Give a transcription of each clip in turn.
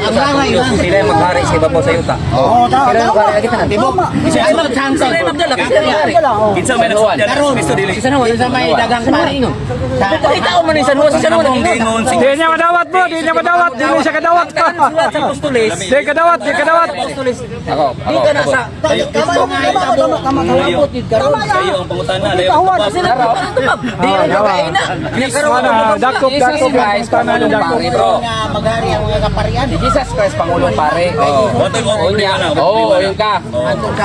Sila yung maghari sa ibabaw sa yuta. Sila yung maghari lagi tanan. Tibo. Ay magchance. Sila yung magdala. Kinsa may nagsulat sa Kristo dili. Sa San Juan, sa may dagang pare ingon. Ikaw man ni San Juan, sa San Juan. Di niya kadawat mo, di niya kadawat, di niya siya kadawat pa. Sa apostolis. Di kadawat, di kadawat. Ako. Di ka na sa Kayo ang pangutana layo pa. Di ka kain na. Dakop, dakop, tanah ng dakop. Maghari ang mga kaparian. Jesus Christ Pangulong pare. Botoy mo Oo, yun ka.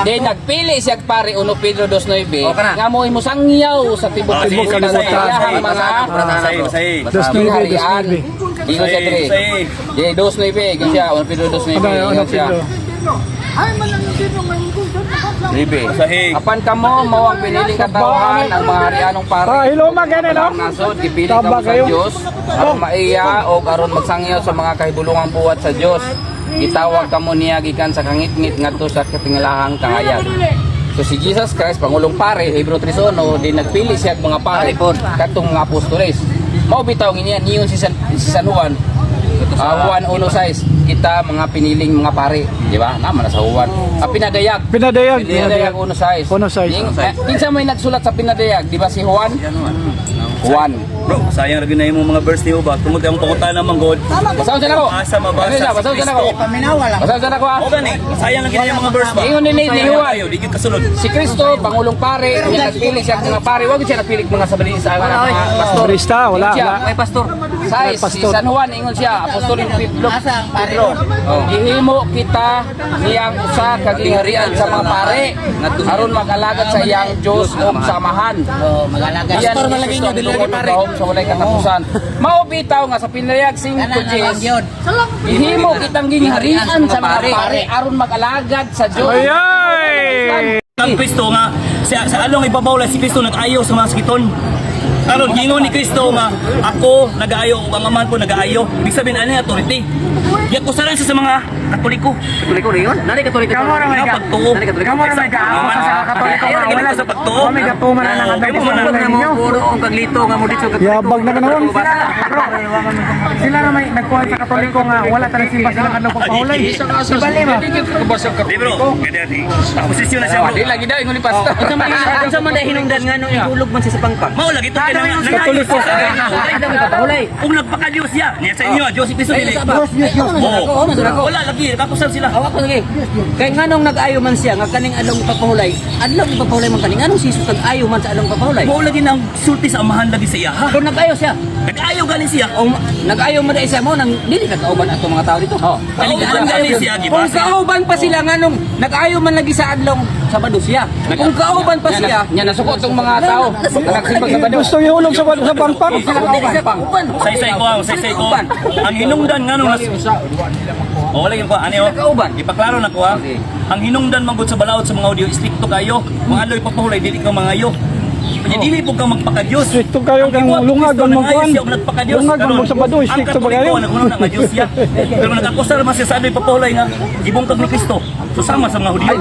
Di nagpili siya pare uno Pedro 2:9. Nga mo sangyaw sa tibok-tibok sa sayang mga Dos nueve, dos nueve. Ingon siya dire. Di 2:9 kasi siya uno Pedro 2:9. Ingon siya. Libe. Apan kamo mao ang piniling katawan ng mga harianong pare. Hiloma gani no? Nasod gipili kamo sa Dios aron maiya o aron magsangyaw sa mga kahibulungang buhat sa Dios. Gitawag kamo niya gikan sa kangit-ngit ngadto sa katingalahang kahayag. So si Jesus Christ Pangulong pare Hebreo 3:1 di nagpili siya mga pare katong mga apostoles. Mao bitaw niyon si San Juan. Juan 1:6 kita mga piniling mga pare, di ba? Naman na sa Juan. Pinadayag 1:6. Kinsa may nagsulat sa pinadayag, di ba si Juan? Juan. Bro, sayang lagi na yung mga verse niyo ba? Tungod ang pangutana man god. Basaw sa nako. Asa mabasa. Basaw sa nako. Basaw sa nako. O gani, sayang lagi na yung mga verse ba? Ingon ni Juan. Di gyud kasulod. Si Kristo Pangulong pare, niya nagpili siya mga pare, wag siya nagpili mga sabali sa mga pastor. Turista, wala. May pastor. Si San Juan ingon siya, apostolin Pedro. Gihimo kita niyang usa ka gingharian sa mga pare aron mag-alagad sa iyang Dios ug samahan. Mag-alagad. Pastor malagi niyo dili pare sa walay katapusan. Mao bitaw nga sa pinayag 5:10. Gihimo kitang gingharian sa mga pare aron mag-alagad sa Dios. Ayay! Ang Kristo nga sa along ibabaw lang si Kristo nag-ayo sa mga sakiton. Karon gingon ni Kristo nga ako nag-aayo ug ang amahan ko nag-aayo. Ibig sabihin ani authority. Di ako saran sa mga Katoliko. Katoliko na yun? Nari Katoliko. Kamo ra may pagtuo. Kamo ra may gaawa sa Katoliko. Wala sa pagtuo. Kami gatuman na nakadagdag sa mga ninyo. Puro ang kaglito nga mo dito. Yabag na kanawon sila. Sila na may nagkuha sa Katoliko nga wala talagang simba sila kanang pagpahulay. Ibali ba? Libro. Kadati. Posisyon na siya. Di lagi daw ingon ni pastor. Unsa man ay hinungdan nga no ihulog man siya sa pangpang. Mao lagi to Katoliko. Kung nagpaka-Diyos siya, niya sa inyo, Diyos si Kristo dili. Wala lagi, kapusan sila. Awak ko lagi. Kay nganong nag-ayo man siya nga kaning adlong ipapahulay. Adlong ipapahulay man kaning anong sisus nag-ayo man sa adlong ipapahulay. Mao lagi nang sulti sa amahan lagi sa iya ha. Kung nag-ayo siya. Nag-ayo galing siya. O nag-ayo man siya mo nang dili ka kauban ato mga tao dito. Kauban galing siya, di ba? Kung kauban pa sila nganong nag-ayo man lagi sa adlong Sabado siya. Kung kauban pa siya, Nya nasukot tong mga tao. Nagsimbag sa bado. Gusto ihulog sa pangpang. Saysay ko. Ang hinungdan nga nung wala yung ko ano ipaklaro na ko ha. Ang hinungdan man gud sa balaod sa mga audio stricto kayo. Kung ano ipapahulay dili ka mga ayo. Kanya dili po ka magpaka-Diyos. Stricto kayo kang lungag ang magkuhan. Lungag ang magsabado, stricto ba kayo? Ang katoliko na Diyos siya. Pero nag-akusar man siya sa ano ipapahulay nga gibungkag ni Kristo. Susama sa mga Hudiyo.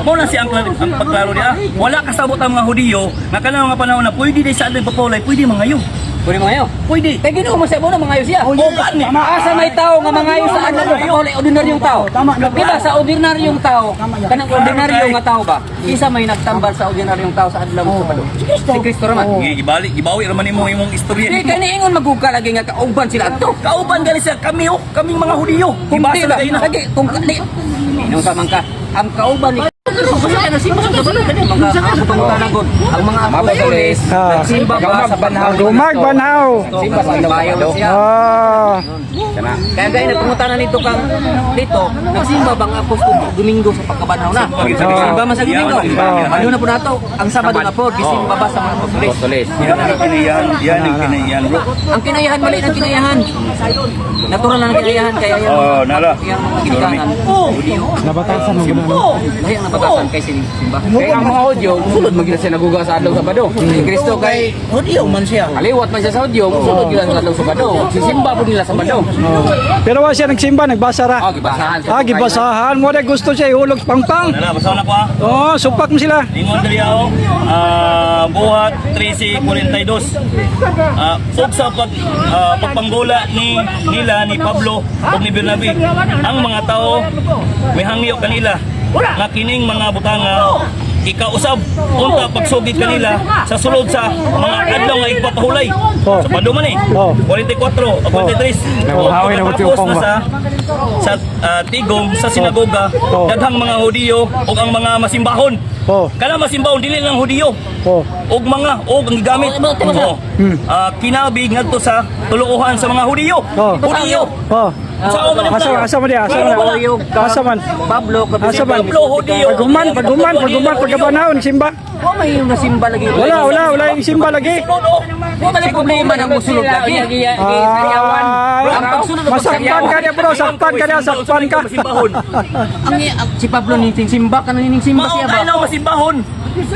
Muna siya ang pagklaro niya. Wala kasabot ang mga Hudiyo na kanang mga panahon na pwede din sa ano ipapahulay, pwede mga ayo. pwede mangayo. Pwede. Kay Ginoo mo sa mo mangayo siya. O gani. Asa may tao nga mangayo sa adlaw ipapahulay ordinaryong tao. Diba sa ordinaryong tao, kanang ordinaryo nga tao ba? Isa may nagtambal sa ordinaryong tao sa adlaw sa Sabado. Si Kristo raman. Ibalik, ibawi raman imong istorya. Di kani ingon magugka lagi nga kauban sila adto. Kauban gali siya kami kaming mga Hudiyo. Kung di ba? kayo na. Lagi kung Inong sa mangka, ang kauban ni ang mga apostoles nagsimba ba sa banhaw Dumag banhaw. simba sa bayo siya. Kaya gaya nagpungutan na nito kang dito, nagsimba bang apostol Domingo sa pagkabanhaw na. Simba man sa Domingo. Ano na po nato? Ang Sabado na po, gisimba ba sa mga apostoles. Yan ang kinayan, yan ang kinayan bro. Ang kinayahan, mali ng kinayahan. Natural na ng kinayahan, kaya yan. nala. Yung mga ginagahan. Nabatasan ng gano'n. Lahi ang nabatasan kay simba. Kaya ang mga audio, sulod magila siya naguga sa adlaw sa Sabado. Si Kristo kay Hudiyo man siya. aliwat man siya sa audio, sulod gila sa adlaw sa Sabado. Si Simba po nila sa Sabado. Pero wa siya nagsimba, nagbasa ra. gibasahan sa Gibasahan mo rin gusto siya ihulog pangpang. Wala, basta na ko ha. Oh, supak mo sila. Ingon dali ako, buhat 13:42. Ug sa pagpanggola nila ni Pablo ug ni Bernabe, ang mga tao may hangyo kanila nga kining mga butanga ikausab unta pagsugid kanila sa sulod sa mga adlaw nga ipapahulay. Sa paduman eh. 44 o 43. Nabuhawi na mo si Upong ba? Sa tigom sa sinagoga, daghang mga Hudiyo ug ang mga masimbahon. Kana masimbahon dili lang Hudiyo. Og mga og ang gigamit. Kinabi ngadto sa tuluohan sa mga Hudiyo. Hudiyo. Asa man Asa man dia? Asa man? Pablo, Asa man? Pablo Hudiyo. Paguman pagkabanahon simba. Wa may yung nasimba lagi. Wala yung simba lagi. Wa may problema nang musulod lagi. Masakpan ka niya bro, sakpan ka. Ang si Pablo nining simba kanang simba Mao siya ba? kay lang masimbahon.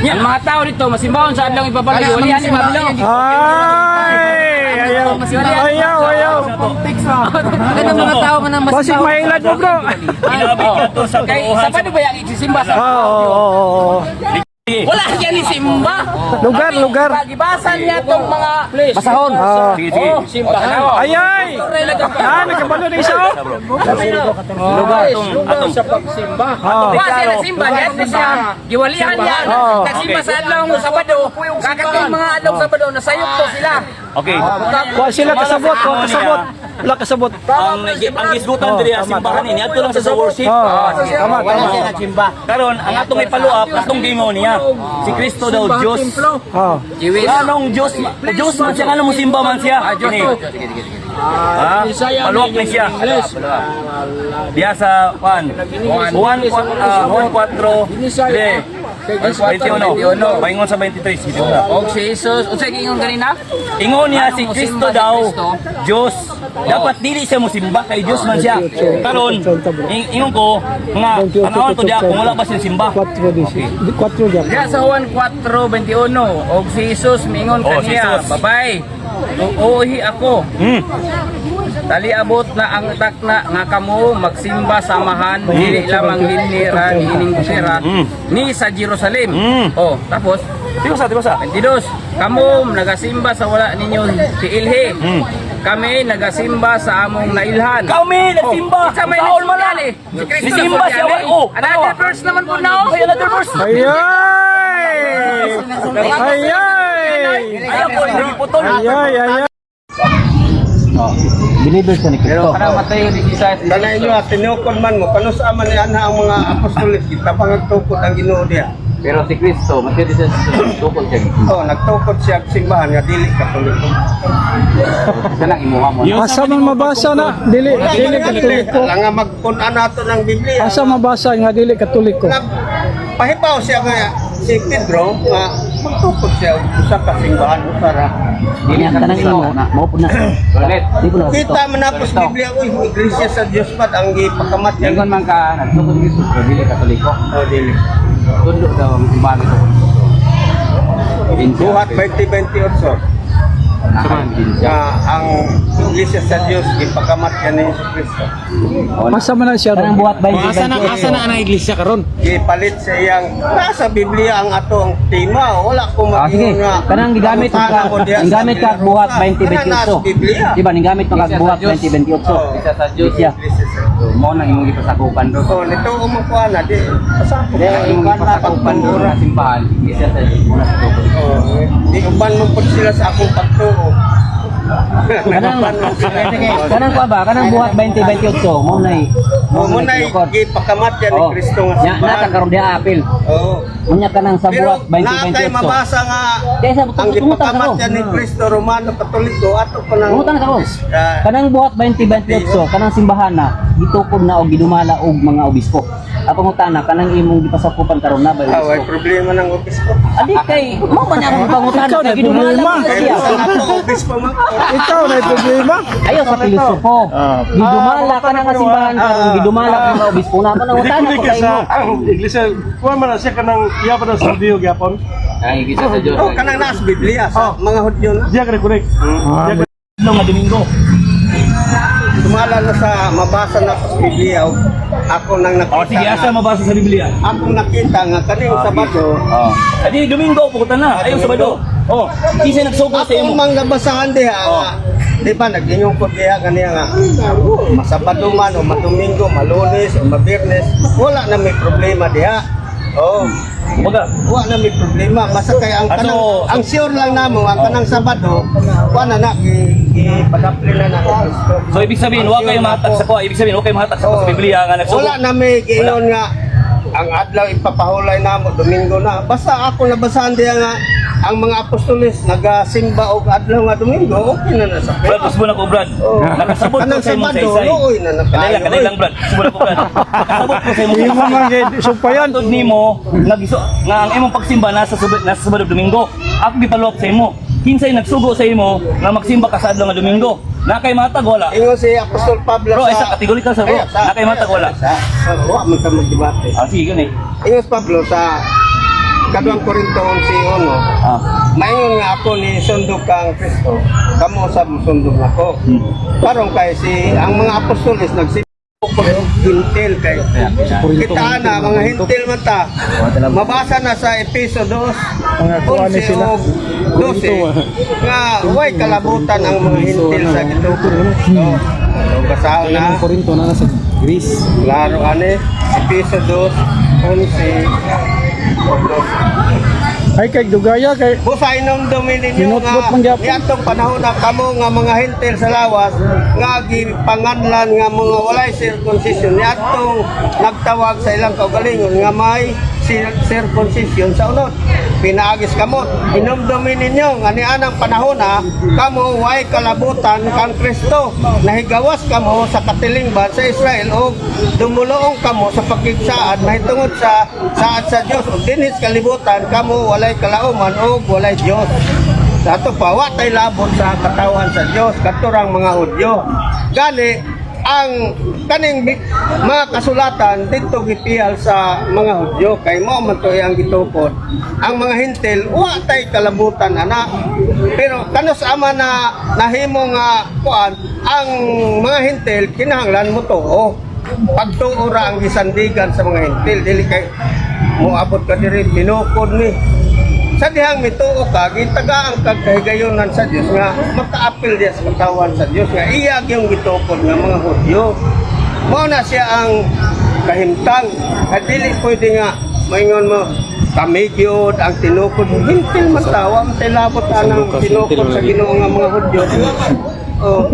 Ang mga tao dito masimbahon sa adlaw ipabalik. Wala si Pablo. Ayaw. Kanang mga tao man ang Basig mailad mo bro. Kinabi ngadto sa Kay tuluohan sa paano ba yang isisimba sa Oo. wala yan ni simba. Lugar. Pagibasan niya tong mga basahon. Sige, sige. simbahan. Ayay! Nagkabalo na isa oh. Atong sa pagsimba. Oo. Kasi nagsimba niya siya. Giwalihan niya. Nagsimba sa adlaw ng Sabado. Kakatong mga adlaw ng Sabado nasayop to sila. okay. Wa sila kasabot. Wala kasabot. Ang isgutan diri sa simbahan ni adto lang sa worship. Tama. Karon ang atong ipaluap atong gingon niya. Si Kristo daw Dios. Anong Dios? Dios man siya kanang musimba man siya. Kini. Paluap ni siya. Diya sa Juan 4 21. Paingon sa 23. Og si Jesus, unsa giingon kanina? Ingon niya si Kristo daw Diyos. Dapat dili siya musimba kay Diyos man siya. Karon ingon ko nga panahon to diya kung wala pa siya simba. 4 diyan. Diya sa Juan 4:21 og si Jesus miingon Oh, si kaniya, Jesus. babay, tuohi ako. Tali abot na ang takna nga kamo magsimba samahan dili lamang dinhi ra niining busera ni sa Jerusalem. Oh, tapos Tibosa. 22, kamo nagasimba sa wala ninyo tiilhi. Kami nagasimba sa among nailhan. Kami nagsimba. Sa may Taon man lang. Nisimba siya wa. Oh, another verse naman po na oh. another verse. Ayay! Ayaw ko hindi putol. Ayay. Pero kana Mateo 16. Kanay nyo, tinukod man mo, kano sa aman ni Ana ang mga apostolis, kita pa nagtukod ang Ginoo diya. Pero si Kristo, Mateo 16 tukod siya. Oh, nagtukod siya sa simbahan nga dili katoliko. Kanang imuha mo. Asa man mabasa na dili katoliko. Lang nga magpun-an nato ng Biblia. Asa mabasa nga dili katoliko. Pahibaw siya nga si Pedro nga magtukod siya sa kasimbahan para Dili ka nang imo na maupo na. Ulit. Di ko na gusto. kita manapos Biblia, uy, iglesia sa Dios pat ang gipakamat yan. Ingon man ka, nagtukod Kristo, pero dili katoliko. Oh, dili. Tundo daw ang simbahan ito. Buhat 2028 nga ang iglesia sa Dios gipakamat yan ni Kristo. Asa man na siya ron. buhat ba Asa na ang iglesia karon? Gipalit sa iyang nasa Biblia ang ato ang tema, wala ko sige. nga Kanang gigamit ka, gigamit ka buhat 2028. Di ba gigamit mo kag buhat 2028. Isa sa Diyos. Siya. Mo nang imong ipasakupan do. Oh, nito umukuha na di. Pasako. Imong ipasakupan do na simbahan. Isa sa Diyos mo na sa tukod. Oh, di uban mo po sila sa akong pagtuo. Kanang ko ba? Kanang buhat 2028 mo nay. Mo na gipakamat yan ni Kristo nga Nya na karon dia apil. Oh. Unya kanang sa Pero buhat nakay 2028. mabasa nga Kaya sa ang tumutan gipakamat ako. yan ni Kristo Romano Katoliko ato pa nang Tumutan ako. Ah, Kanang buhat 2028 kanang simbahan na gitukod na og gidumala og mga obispo. Ato mo tana kanang imong gipasakupan karon na ba way obispo? problema ng obispo. Adi kay mo man akong pangutan Ikaw na kay gidumala problema. man siya. Sa ato obispo man. Ikaw na problema. Ayo sa pilosopo. Gidumala ka na nga simbahan karon gidumala ka nga obispo na panangutan ko kay mo. Ang iglesia, kuha man na siya kanang iya pa ng Saudio gyapon. Ay isa sa Diyos. Oh, kanang nasa Biblia sa mga Hudyo na. Diya ka correct. Nga Domingo. sumala na sa mabasa na sa Biblia, ako nang nakita. O sige, asa mabasa sa Biblia? Akong nakita nga kaning Sabado. Oh. Adi Domingo pukutan na. Ayun Sabado. Oh, kinsa nagsugo sa Akong imo? mang nabasahan diha. Di ba nag-inyong ko diha kaniya nga masabado man o madomingo, malunes o mabirnes, wala na may problema diha. Oh, Baga. wala na may problema. Basta kay ang kanang Ano? ang sure lang namo ang kanang Sabado, wala na gipadapli na na Kristo. So ibig sabihin, wa kayo mahatag sa ko. Ibig sabihin, wa kayo mahatag sa Biblia nga nagsugo. Wala na may giingon nga ang adlaw ipapahulay namo Domingo na. Basta ako nabasahan diha nga ang mga apostoles nagasimba og adlaw nga Domingo, okay na sa Brad, subo na ko, Brad. Nakasabot ko Kanang sa imong Sabado, saysay. luoy na nakayo. Kanay lang, Brad. Subo na ko, Brad. Nakasabot ko sa imong Hindi mo saysay. man sumpayan. Tod nimo nga ang imong pagsimba nasa Sabado Domingo. Ako gipaluwak sa imo. Kinsay nagsugo sa imo nga magsimba ka sa adlaw nga Domingo. Nakay matag wala. Ingon si Apostol Pablo Bro, isa kategorikal sa bro. Nakay matag wala. Wa man ka magdebate. Sige gani. Ingon si Pablo sa Kaduang Korinto 11:1. Ah. Maingon nga ako ni sundok kang Kristo, kamo sa sundok nako. Karon kay si ang mga apostoles nagsibok hintil kay kita na mga hintil man ta. Mabasa na sa Efeso 2 Mga kuha ni sila. 12 nga way kalabutan ang mga hintil sa gituko. So basahon na. Korinto na nasa Greece. Klaro ane, Efeso 2:11. Ay kay dugaya kay Busa inom domini ninyo Minutbot nga man gyapon. niadtong panahon na kamo nga mga hintil sa lawas nga gipanganlan nga mga walay circumcision niadtong nagtawag sa ilang kaugalingon nga may circumcision sa unod. Pinaagis kamo inom domini ninyo nga nianang panahon na kamo way kalabutan kang Kristo nahigawas kamo sa katilingban sa Israel o dumulong kamo sa pagkigsaad mahitungod sa saad sa Dios ug dinhis kalibutan kamo walay kalauman o walay Dios. Sa ato pa wa tay labot sa katawan sa Dios katurang mga Hudyo. Gani ang kaning mga kasulatan dito gipiyal sa mga Hudyo kay mao man to ang gitukod. Ang mga hintil wa tay kalabutan ana. Pero kanos ama na nahimo nga kuan ang mga hintil kinahanglan mo tuo. Pagtuo ra ang gisandigan sa mga hintil dili kay moabot ka diri binukod ni sa dihang mituo ka gitagaan kag kahigayonan sa Dios nga makaapil diya sa katawan sa Dios nga iyag yung gitukod nga mga Hudyo mao na siya ang kahimtang at dili pwede nga maingon mo kami gyud ang tinukod hintil man tawa man labot anang tinukod sa Ginoo nga mga Hudyo. Oh.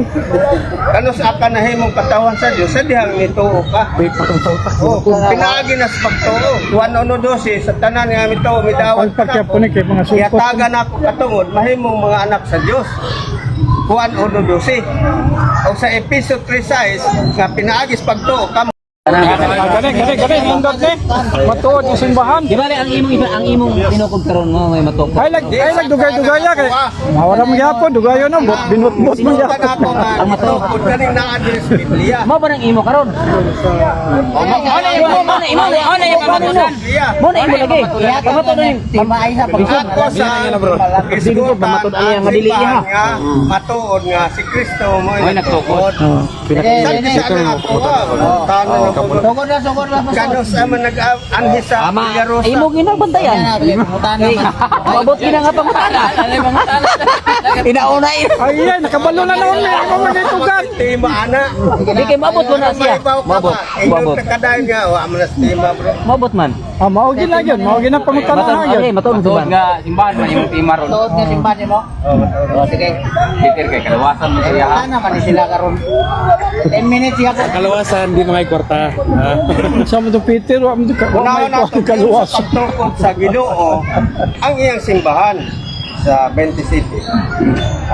Kano sa aka nahimong katawan sa Dios sa dihang mituo ka. Oh, pinaagi na sa pagtuo. 1:12 sa tanan nga mituo midawat ka. pagkapon kay mga supot. Iyatagan ako katungod mahimong mga anak sa Dios. 1:12. O sa Efeso 3:6 nga pinaagis pagtuo ka Gani nindot ni. Matuod sa simbahan. Di ba ang imong tinukod karon mo may matok. Ay lag dugay-dugaya kay mawala mo gyapon dugayo na bot binut-bot mo Sinutan ako gyapon. nga gitukod kaning na-address Biblia. Mo ba nang imo karon? Mo na imo karon. Mo na imo lagi. Kamato na pamaay sa pagkod. Ako sa Siguro ba matod ani ang dili ha. nga matuod nga si Kristo mo Ay nagtukod. Sabi sa anak ako, tanan ako. Sugod na. Kano sa man nag-anhi sa Villarosa. Imo ginabantayan. Mabot gina nga pangutana. Inauna Ay nakabalo na naon ni ako magitugan. Tima ana. Di kay mabot mo na siya. Mabot. Mabot. Kadayon nga, wa man tima bro. Mabot man. Mao gina gyud, mao gina pangutana gyud. Matod nga. simbahan man yung tima ron. Tuod nga simbahan mo. Oh, sige. Peter kay kalawasan mo siya. Sana man sila karon. 10 minutes siya po. Kalawasan, di na may kwarta. Sa mo to Peter wa mo ka Unawa na ito kaluwas. sa pagtukod sa Ginoo ang iyang simbahan sa 27,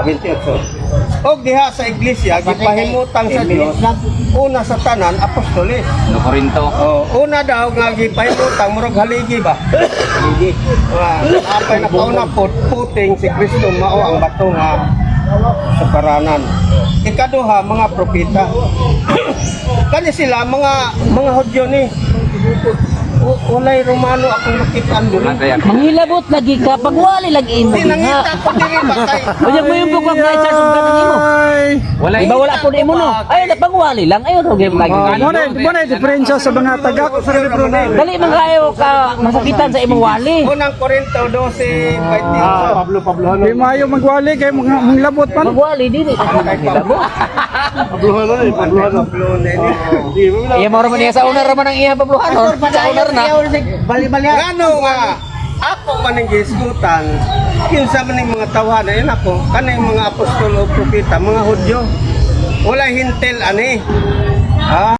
28. O diha sa iglesia, gipahimutan sa Dios, una sa tanan, apostoles. No Corinto. Una daw nga gipahimutan, murag haligi ba? Haligi. Apay na kauna po, puting si Kristo mao ang bato nga sa paranan. Ikaduha, mga propeta. Kani sila, mga Hudyo ni. walay Romano akong makitaan doon. Manghilabot lagi ka pag wali lagi imo Hindi nangita ko diri patay. Unya mo yung bukog na i-charge ng ganun imo. Wala Iba wala po imo no. Ay na pag wali lang ayo ro game lagi. Mo na diferensya sa mga tagak. Dali man kayo ka masakitan sa imong wali. Unang Korinto 12, 20. Pablo ano? Di maayo magwali kay mga labot man. Magwali dili na manghilabot. Pablo ano eh, Pablo ano. Di mo na. Iya mo ra man iya sa owner ra man ang iya pabluhan. Sa owner na. Bali-bali. Ngano nga ako maning gisgutan kinsa man ning mga tawhan ayun ako kanay mga apostol o propeta mga Hudyo wala hintel ani. Ha?